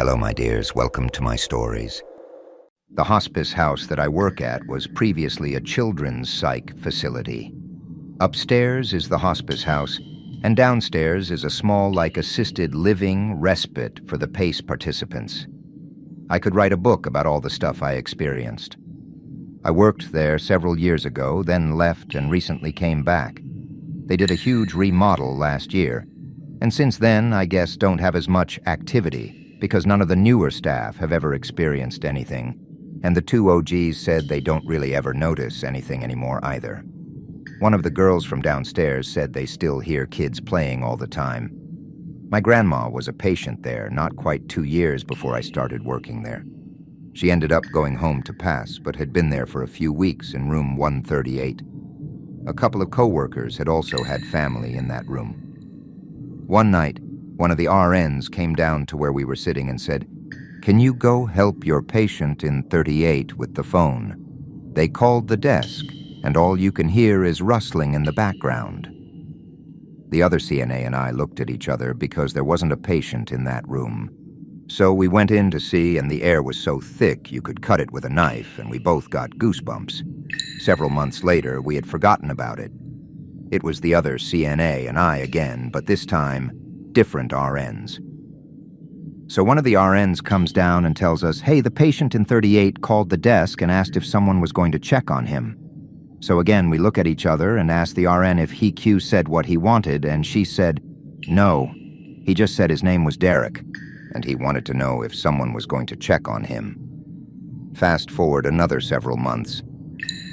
Hello, my dears. Welcome to my stories. The hospice house that I work at was previously a children's psych facility. Upstairs is the hospice house, and downstairs is a small, assisted living respite for the PACE participants. I could write a book about all the stuff I experienced. I worked there several years ago, then left and recently came back. They did a huge remodel last year, and since then, I guess, don't have as much activity because none of the newer staff have ever experienced anything, and the two OGs said they don't really ever notice anything anymore either. One of the girls from downstairs said they still hear kids playing all the time. My grandma was a patient there not quite 2 years before I started working there. She ended up going home to pass, but had been there for a few weeks in room 138. A couple of co-workers had also had family in that room. One night, one of the RNs came down to where we were sitting and said, "Can you go help your patient in 38 with the phone? They called the desk, and all you can hear is rustling in the background." The other CNA and I looked at each other because there wasn't a patient in that room. So we went in to see, and the air was so thick you could cut it with a knife, and we both got goosebumps. Several months later, we had forgotten about it. It was the other CNA and I again, but this time, different RNs. So one of the RNs comes down and tells us, "Hey, the patient in 38 called the desk and asked if someone was going to check on him." So again, we look at each other and ask the RN if Q said what he wanted, and she said, "No, he just said his name was Derek, and he wanted to know if someone was going to check on him." Fast forward another several months.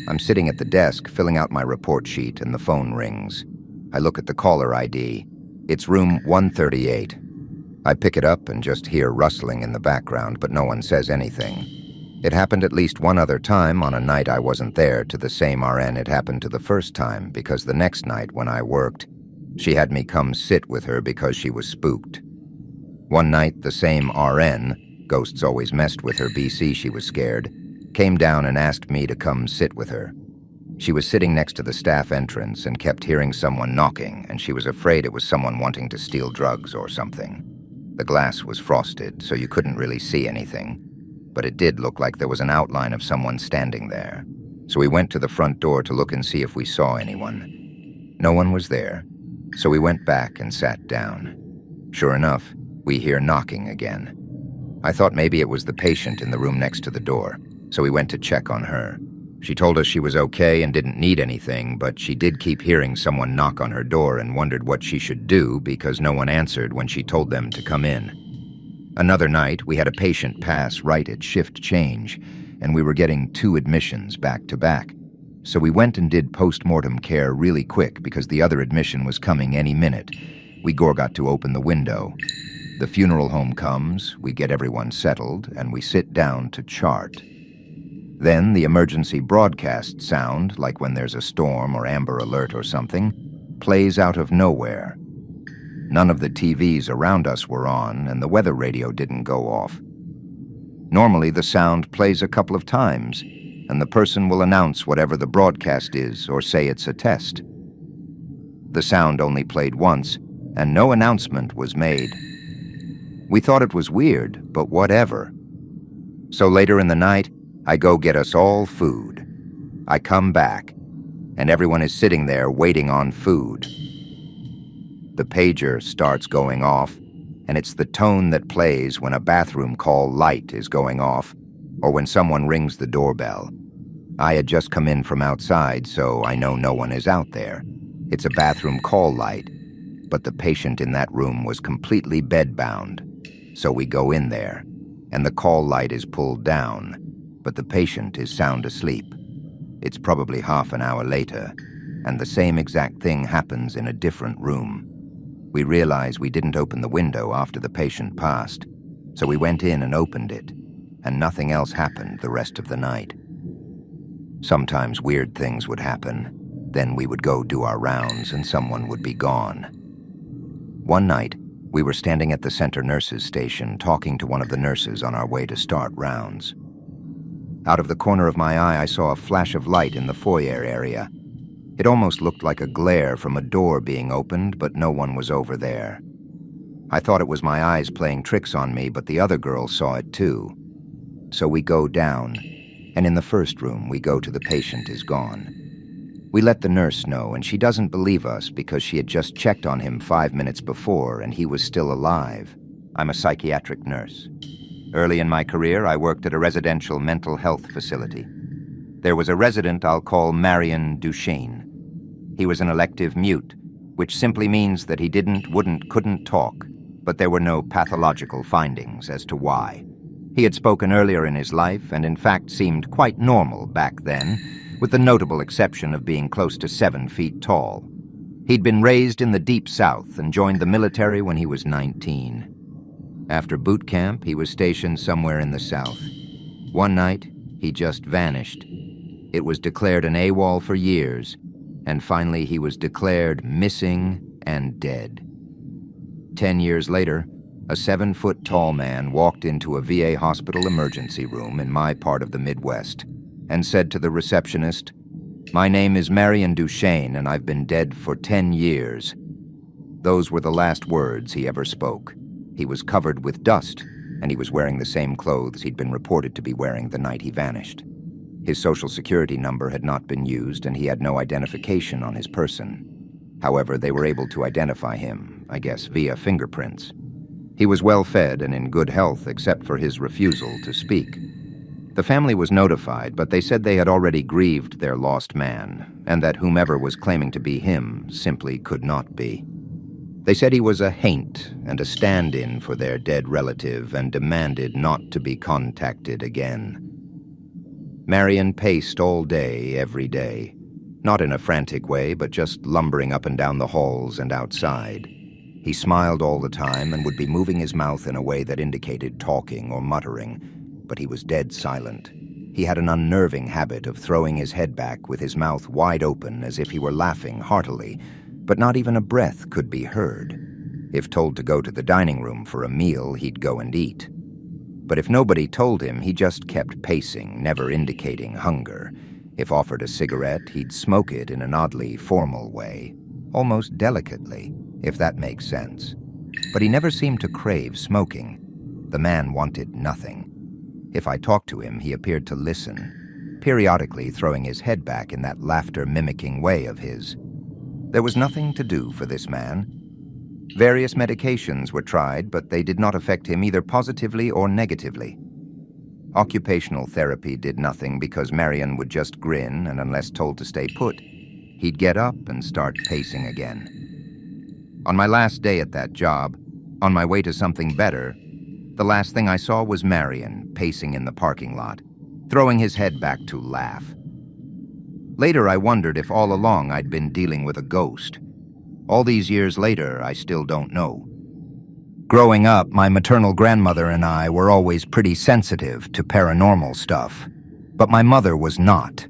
I'm sitting at the desk filling out my report sheet, and the phone rings. I look at the caller ID. It's room 138. I pick it up and just hear rustling in the background, but no one says anything. It happened at least one other time on a night I wasn't there to the same RN it happened to the first time, because the next night when I worked, she had me come sit with her because she was spooked. One night, the same RN, ghosts always messed with her, BC she was scared, came down and asked me to come sit with her. She was sitting next to the staff entrance and kept hearing someone knocking, and she was afraid it was someone wanting to steal drugs or something. The glass was frosted, so you couldn't really see anything, but it did look like there was an outline of someone standing there. So we went to the front door to look and see if we saw anyone. No one was there, so we went back and sat down. Sure enough, we hear knocking again. I thought maybe it was the patient in the room next to the door, so we went to check on her. She told us she was okay and didn't need anything, but she did keep hearing someone knock on her door and wondered what she should do because no one answered when she told them to come in. Another night, we had a patient pass right at shift change, and we were getting 2 admissions back to back. So we went and did post-mortem care really quick because the other admission was coming any minute. We got to open the window. The funeral home comes, we get everyone settled, and we sit down to chart. Then the emergency broadcast sound, like when there's a storm or Amber Alert or something, plays out of nowhere. None of the TVs around us were on, and the weather radio didn't go off. Normally, the sound plays a couple of times, and the person will announce whatever the broadcast is or say it's a test. The sound only played once, and no announcement was made. We thought it was weird, but whatever. So later in the night, I go get us all food. I come back, and everyone is sitting there waiting on food. The pager starts going off, and it's the tone that plays when a bathroom call light is going off, or when someone rings the doorbell. I had just come in from outside, so I know no one is out there. It's a bathroom call light, but the patient in that room was completely bedbound. So we go in there, and the call light is pulled down, but the patient is sound asleep. It's probably half an hour later, and the same exact thing happens in a different room. We realize we didn't open the window after the patient passed, so we went in and opened it, and nothing else happened the rest of the night. Sometimes weird things would happen. Then we would go do our rounds and someone would be gone. One night, we were standing at the center nurses' station talking to one of the nurses on our way to start rounds. Out of the corner of my eye, I saw a flash of light in the foyer area. It almost looked like a glare from a door being opened, but no one was over there. I thought it was my eyes playing tricks on me, but the other girl saw it too. So we go down, and in the first room we go to the patient is gone. We let the nurse know, and she doesn't believe us because she had just checked on him 5 minutes before and he was still alive. I'm a psychiatric nurse. Early in my career, I worked at a residential mental health facility. There was a resident I'll call Marion Duchesne. He was an elective mute, which simply means that he couldn't talk, but there were no pathological findings as to why. He had spoken earlier in his life and in fact seemed quite normal back then, with the notable exception of being close to 7 feet tall. He'd been raised in the Deep South and joined the military when he was 19. After boot camp, he was stationed somewhere in the South. One night, he just vanished. It was declared an AWOL for years, and finally he was declared missing and dead. 10 years later, a 7-foot-tall man walked into a VA hospital emergency room in my part of the Midwest and said to the receptionist, "My name is Marion Duchesne, and I've been dead for 10 years. Those were the last words he ever spoke. He was covered with dust, and he was wearing the same clothes he'd been reported to be wearing the night he vanished. His social security number had not been used, and he had no identification on his person. However, they were able to identify him, I guess via fingerprints. He was well-fed and in good health except for his refusal to speak. The family was notified, but they said they had already grieved their lost man, and that whomever was claiming to be him simply could not be. They said he was a haint and a stand-in for their dead relative and demanded not to be contacted again." Marion paced all day, every day. Not in a frantic way, but just lumbering up and down the halls and outside. He smiled all the time and would be moving his mouth in a way that indicated talking or muttering, but he was dead silent. He had an unnerving habit of throwing his head back with his mouth wide open as if he were laughing heartily, but not even a breath could be heard. If told to go to the dining room for a meal, he'd go and eat. But if nobody told him, he just kept pacing, never indicating hunger. If offered a cigarette, he'd smoke it in an oddly formal way, almost delicately, if that makes sense. But he never seemed to crave smoking. The man wanted nothing. If I talked to him, he appeared to listen, periodically throwing his head back in that laughter-mimicking way of his. There was nothing to do for this man. Various medications were tried, but they did not affect him either positively or negatively. Occupational therapy did nothing because Marion would just grin, and unless told to stay put, he'd get up and start pacing again. On my last day at that job, on my way to something better, the last thing I saw was Marion pacing in the parking lot, throwing his head back to laugh. Later, I wondered if all along I'd been dealing with a ghost. All these years later, I still don't know. Growing up, my maternal grandmother and I were always pretty sensitive to paranormal stuff, but my mother was not.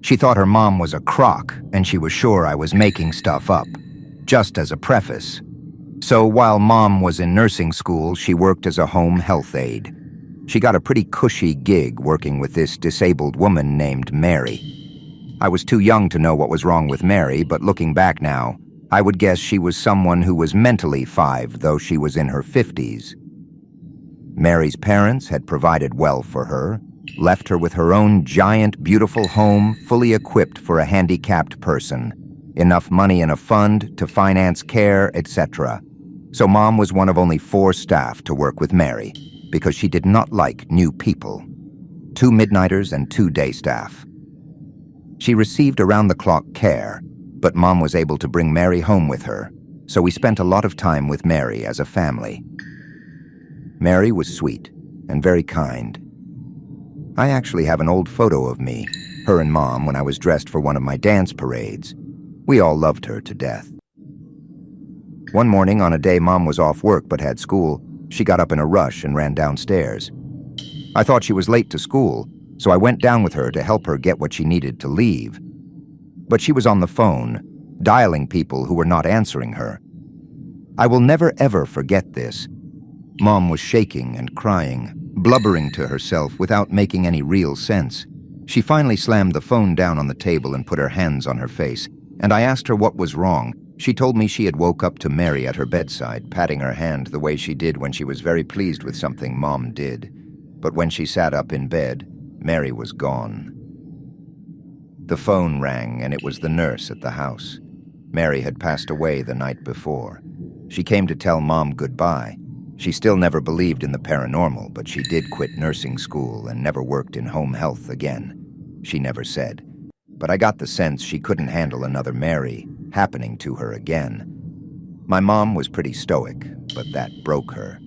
She thought her mom was a crock, and she was sure I was making stuff up, just as a preface. So while Mom was in nursing school, she worked as a home health aide. She got a pretty cushy gig working with this disabled woman named Mary. I was too young to know what was wrong with Mary, but looking back now, I would guess she was someone who was mentally 5, though she was in her 50s. Mary's parents had provided well for her, left her with her own giant, beautiful home fully equipped for a handicapped person, enough money in a fund to finance care, etc. So Mom was one of only 4 staff to work with Mary, because she did not like new people. 2 midnighters and 2 day staff. She received around-the-clock care, but Mom was able to bring Mary home with her, so we spent a lot of time with Mary as a family. Mary was sweet and very kind. I actually have an old photo of me, her and Mom, when I was dressed for one of my dance parades. We all loved her to death. One morning, on a day Mom was off work but had school, she got up in a rush and ran downstairs. I thought she was late to school, so I went down with her to help her get what she needed to leave. But she was on the phone, dialing people who were not answering her. I will never ever forget this. Mom was shaking and crying, blubbering to herself without making any real sense. She finally slammed the phone down on the table and put her hands on her face, and I asked her what was wrong, She told me she had woke up to Mary at her bedside, patting her hand the way she did when she was very pleased with something Mom did. But when she sat up in bed, Mary was gone. The phone rang, and it was the nurse at the house. Mary had passed away the night before. She came to tell Mom goodbye. She still never believed in the paranormal, but she did quit nursing school and never worked in home health again. She never said. But I got the sense she couldn't handle another Mary happening to her again. My mom was pretty stoic, but that broke her.